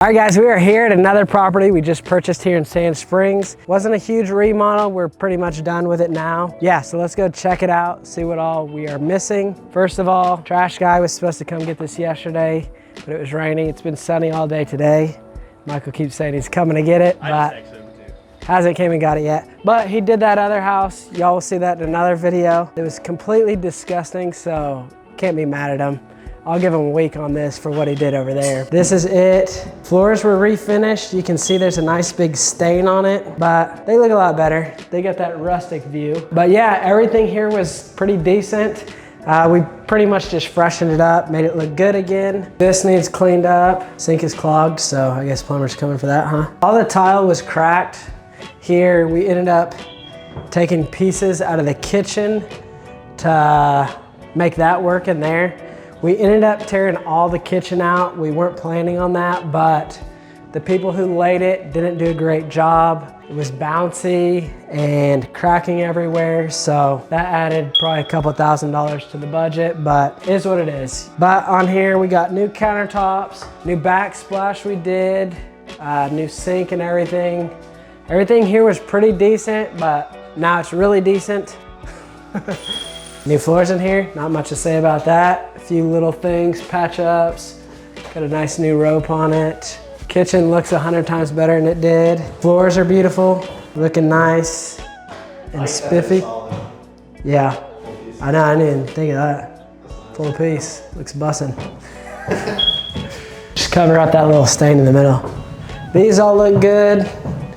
All right guys, we are here at another property we just purchased here in Sand Springs. Wasn't a huge remodel, we're pretty much done with it now. Yeah, so let's go check it out, see what all we are missing. First of all, trash guy was supposed to come get this yesterday, but it was raining. It's been sunny all day today. Michael keeps saying he's coming to get it, but hasn't came and got it yet. But he did that other house. Y'all will see that in another video. It was completely disgusting, so can't be mad at him. I'll give him a week on this for what he did over there. This is it. Floors were refinished. You can see there's a nice big stain on it, but they look a lot better. They got that rustic view. But yeah, everything here was pretty decent. We pretty much just freshened it up, made it look good again. This needs cleaned up. Sink is clogged, so I guess plumber's coming for that, huh? All the tile was cracked. Here, we ended up taking pieces out of the kitchen to make that work in there. We ended up tearing all the kitchen out. We weren't planning on that, but the people who laid it didn't do a great job. It was bouncy and cracking everywhere, so that added probably a couple $1,000s to the budget, but it is what it is. But on here, we got new countertops, new backsplash we did, new sink and everything. Everything here was pretty decent, but now it's really decent. New floors in here, not much to say about that. A few little things, patch ups, got a nice new rope on it. Kitchen looks 100 times better than it did. Floors are beautiful, looking nice and spiffy. Yeah, I know, I didn't even think of that. Full piece, looks bussin'. Just cover up that little stain in the middle. These all look good.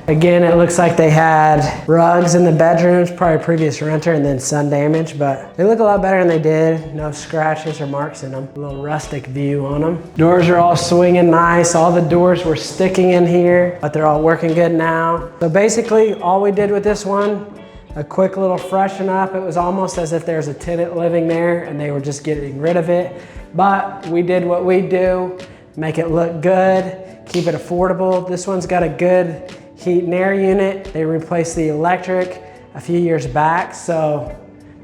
Again, it looks like they had rugs in the bedrooms, probably a previous renter, and then sun damage, but they look a lot better than they did. No scratches or marks in them. A little rustic view on them. Doors are all swinging nice. All the doors were sticking in here, but they're all working good now. So basically, all we did with this one, a quick little freshen up. It was almost as if there's a tenant living there and they were just getting rid of it. But we did what we do, make it look good, keep it affordable. This one's got a good heat and air unit. They replaced the electric a few years back. So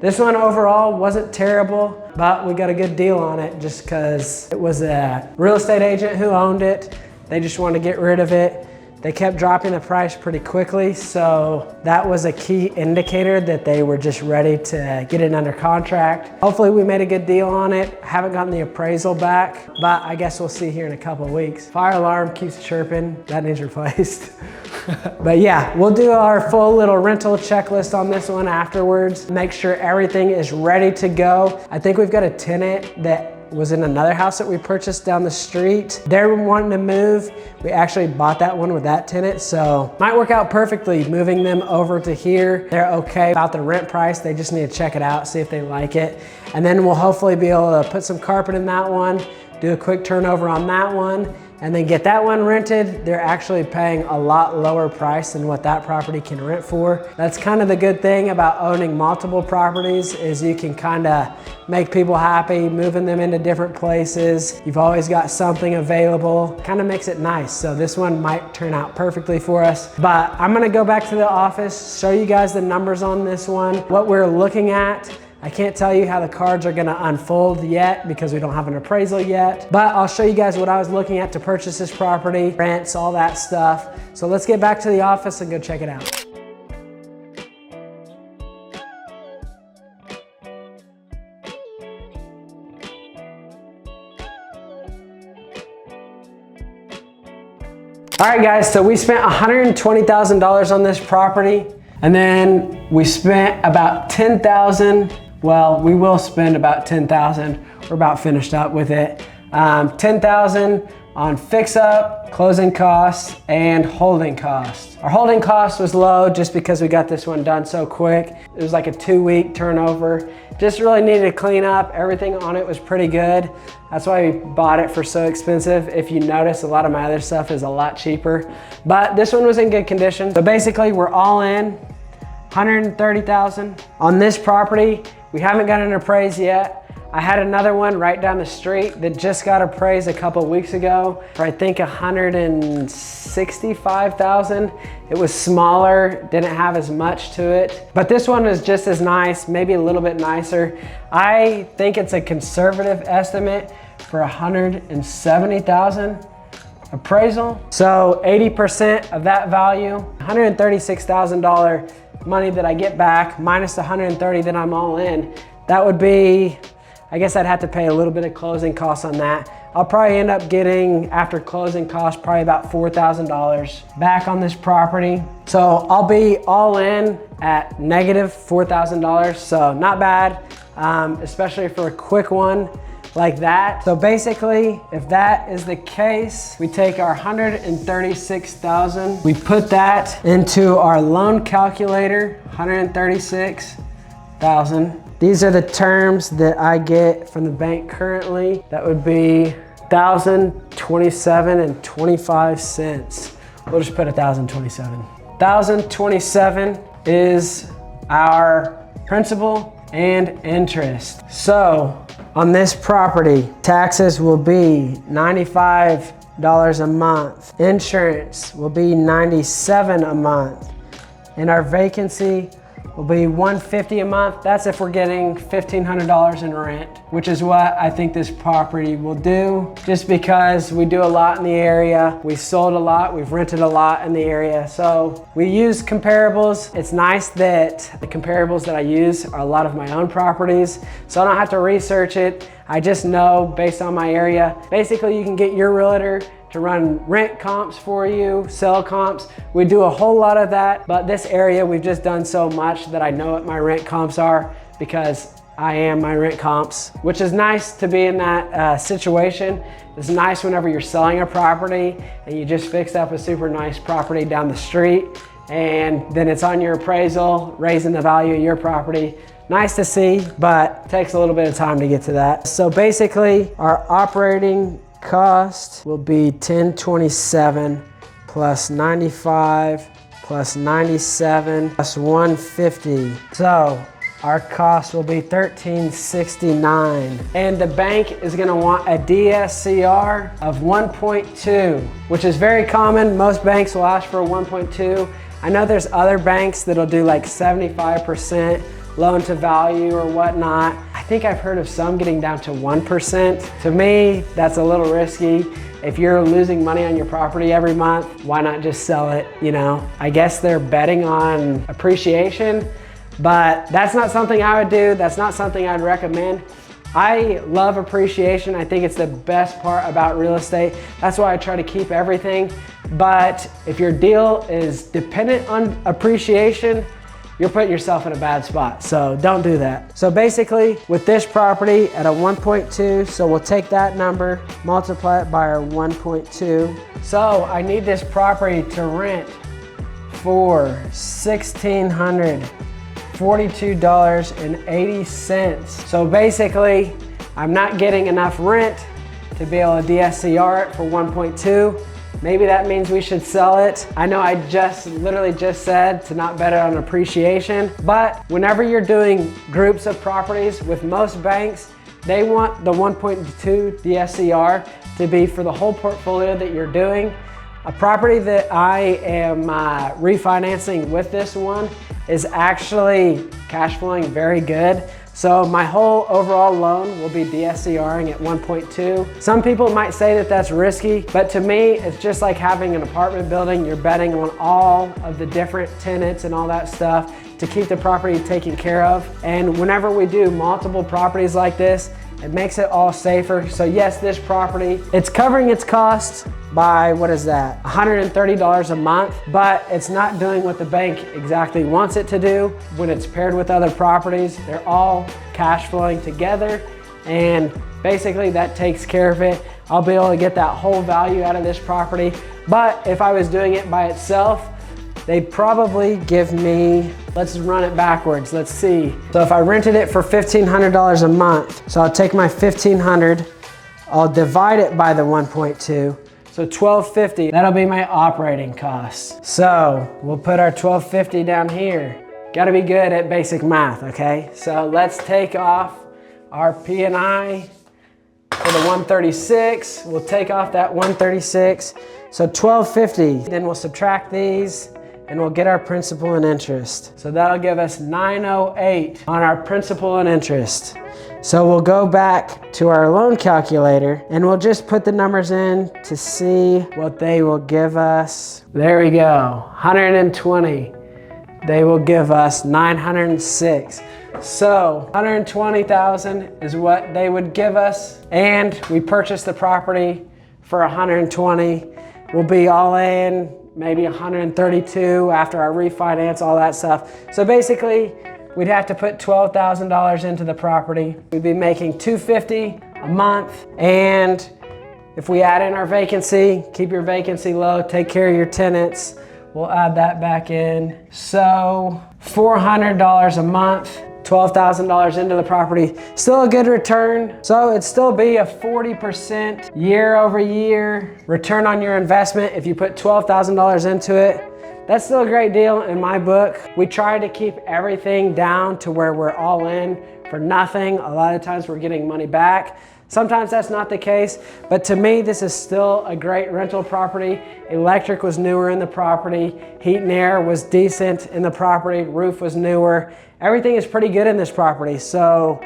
this one overall wasn't terrible, but we got a good deal on it just because it was a real estate agent who owned it. They just wanted to get rid of it. They kept dropping the price pretty quickly, so that was a key indicator that they were just ready to get it under contract. Hopefully we made a good deal on it. Haven't gotten the appraisal back, but I guess we'll see here in a couple of weeks. Fire alarm keeps chirping, that needs replaced. But yeah, we'll do our full little rental checklist on this one afterwards. Make sure everything is ready to go. I think we've got a tenant that was in another house that we purchased down the street. They're wanting to move. We actually bought that one with that tenant, so might work out perfectly moving them over to here. They're okay about the rent price. They just need to check it out, see if they like it. And then we'll hopefully be able to put some carpet in that one, do a quick turnover on that one, and then get that one rented. They're actually paying a lot lower price than what that property can rent for. That's kind of the good thing about owning multiple properties is you can kind of make people happy, moving them into different places. You've always got something available, kind of makes it nice. So this one might turn out perfectly for us. But I'm gonna go back to the office, show you guys the numbers on this one, what we're looking at. I can't tell you how the cards are gonna unfold yet because we don't have an appraisal yet, but I'll show you guys what I was looking at to purchase this property, rents, all that stuff. So let's get back to the office and go check it out. All right guys, so we spent $120,000 on this property, and then we spent about $10,000. Well, we will spend about $10,000. We're about finished up with it. $10,000 on fix up, closing costs, and holding costs. Our holding cost was low just because we got this one done so quick. It was like a 2-week turnover. Just really needed to clean up. Everything on it was pretty good. That's why we bought it for so expensive. If you notice, a lot of my other stuff is a lot cheaper, but this one was in good condition. So basically we're all in $130,000 on this property. We haven't got an appraisal yet. I had another one right down the street that just got appraised a couple weeks ago for I think $165,000. It was smaller, didn't have as much to it, but this one is just as nice, maybe a little bit nicer. I think it's a conservative estimate for $170,000. appraisal. So 80% of that value, $136,000 money that I get back minus the 130 that I'm all in, that would be, I guess I'd have to pay a little bit of closing costs on that. I'll probably end up getting, after closing costs, probably about $4,000 back on this property. So I'll be all in at negative $4,000, so not bad, especially for a quick one like that. So basically, if that is the case, we take our $136,000, we put that into our loan calculator, $136,000. These are the terms that I get from the bank currently. That would be $1,027.25. We'll just put $1,027. $1,027 is our principal and interest. So on this property, taxes will be $95 a month. Insurance will be $97 a month. And our vacancy will be $150 a month. That's if we're getting $1,500 in rent, which is what I think this property will do, just because we do a lot in the area. We sold a lot, we've rented a lot in the area. So we use comparables. It's nice that the comparables that I use are a lot of my own properties, so I don't have to research it. I just know based on my area. Basically, you can get your realtor to run rent comps for you, sell comps. We do a whole lot of that, but this area we've just done so much that I know what my rent comps are because I am my rent comps, which is nice to be in that situation. It's nice whenever you're selling a property and you just fixed up a super nice property down the street and then it's on your appraisal, raising the value of your property. Nice to see, but it takes a little bit of time to get to that. So basically, our operating cost will be $1,027 plus 95 plus 97 plus 150. So our cost will be $1,369. And the bank is gonna want a DSCR of 1.2, which is very common. Most banks will ask for a 1.2. I know there's other banks that'll do like 75% loan to value or whatnot. I think I've heard of some getting down to 1%. To me, that's a little risky. If you're losing money on your property every month, why not just sell it, you know? I guess they're betting on appreciation, but that's not something I would do. That's not something I'd recommend. I love appreciation. I think it's the best part about real estate. That's why I try to keep everything. But if your deal is dependent on appreciation, you're putting yourself in a bad spot, so don't do that. So basically, with this property at a 1.2, so we'll take that number, multiply it by our 1.2. So I need this property to rent for $1,642.80. So basically, I'm not getting enough rent to be able to DSCR it for 1.2. Maybe that means we should sell it. I know I literally just said to not bet it on appreciation, but whenever you're doing groups of properties with most banks, they want the 1.2 DSCR to be for the whole portfolio that you're doing. A property that I am refinancing with this one is actually cash flowing very good. So my whole overall loan will be DSCRing at 1.2. Some people might say that that's risky, but to me, it's just like having an apartment building. You're betting on all of the different tenants and all that stuff to keep the property taken care of. And whenever we do multiple properties like this, it makes it all safer. So yes, this property, it's covering its costs by, what is that, $130 a month, but it's not doing what the bank exactly wants it to do. When it's paired with other properties, they're all cash flowing together, and basically that takes care of it. I'll be able to get that whole value out of this property. But if I was doing it by itself, they'd probably give me, let's run it backwards, let's see. So if I rented it for $1,500 a month, so I'll take my $1,500, I'll divide it by the 1.2, so $1,250, that'll be my operating costs. So we'll put our $1,250 down here. Gotta be good at basic math, okay? So let's take off our P&I for the 136. We'll take off that 136, so $1,250. Then we'll subtract these and we'll get our principal and interest. So that'll give us $908 on our principal and interest. So we'll go back to our loan calculator and we'll just put the numbers in to see what they will give us. There we go, 120. They will give us 906. So 120,000 is what they would give us. And we purchased the property for 120. We'll be all in maybe 132 after our refinance, all that stuff. So basically, we'd have to put $12,000 into the property. We'd be making $250 a month. And if we add in our vacancy, keep your vacancy low, take care of your tenants, we'll add that back in. So $400 a month, $12,000 into the property, still a good return. So it'd still be a 40% year over year return on your investment if you put $12,000 into it. That's still a great deal in my book. We try to keep everything down to where we're all in for nothing. A lot of times we're getting money back. Sometimes that's not the case, but to me, this is still a great rental property. Electric was newer in the property. Heat and air was decent in the property. Roof was newer. Everything is pretty good in this property. So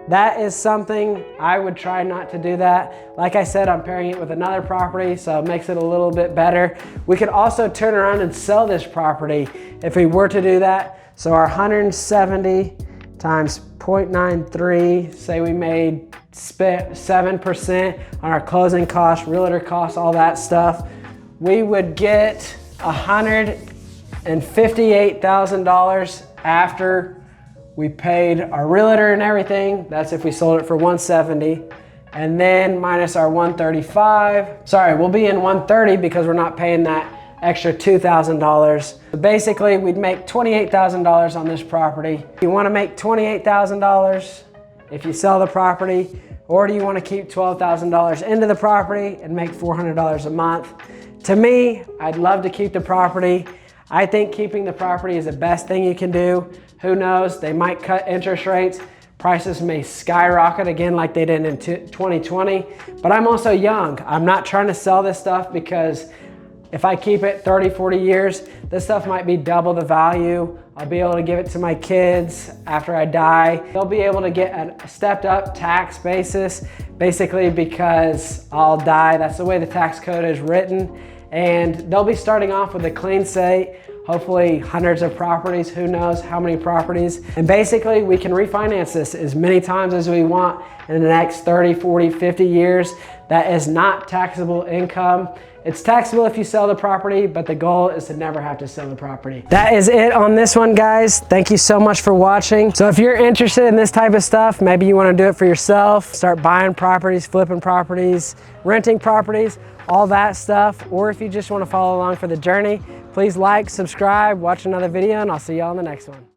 that is something I would try not to do that. Like I said, I'm pairing it with another property, so it makes it a little bit better. We could also turn around and sell this property if we were to do that. So our 170 times 0.93, say we made 7% on our closing costs, realtor costs, all that stuff, we would get $158,000 after we paid our realtor and everything. That's if we sold it for 170. And then minus our 135. Sorry, we'll be in 130 because we're not paying that extra $2,000. So basically, we'd make $28,000 on this property. You wanna make $28,000 if you sell the property, or do you wanna keep $12,000 into the property and make $400 a month? To me, I'd love to keep the property. I think keeping the property is the best thing you can do. Who knows, they might cut interest rates. Prices may skyrocket again like they did in 2020, but I'm also young. I'm not trying to sell this stuff because if I keep it 30, 40 years, this stuff might be double the value. I'll be able to give it to my kids after I die. They'll be able to get a stepped up tax basis, basically because I'll die. That's the way the tax code is written. And they'll be starting off with a clean slate, hopefully hundreds of properties, who knows how many properties. And basically we can refinance this as many times as we want in the next 30, 40, 50 years. That is not taxable income. It's taxable if you sell the property, but the goal is to never have to sell the property. That is it on this one, guys. Thank you so much for watching. So if you're interested in this type of stuff, maybe you want to do it for yourself, start buying properties, flipping properties, renting properties, all that stuff, or if you just want to follow along for the journey, please like, subscribe, watch another video, and I'll see you all in the next one.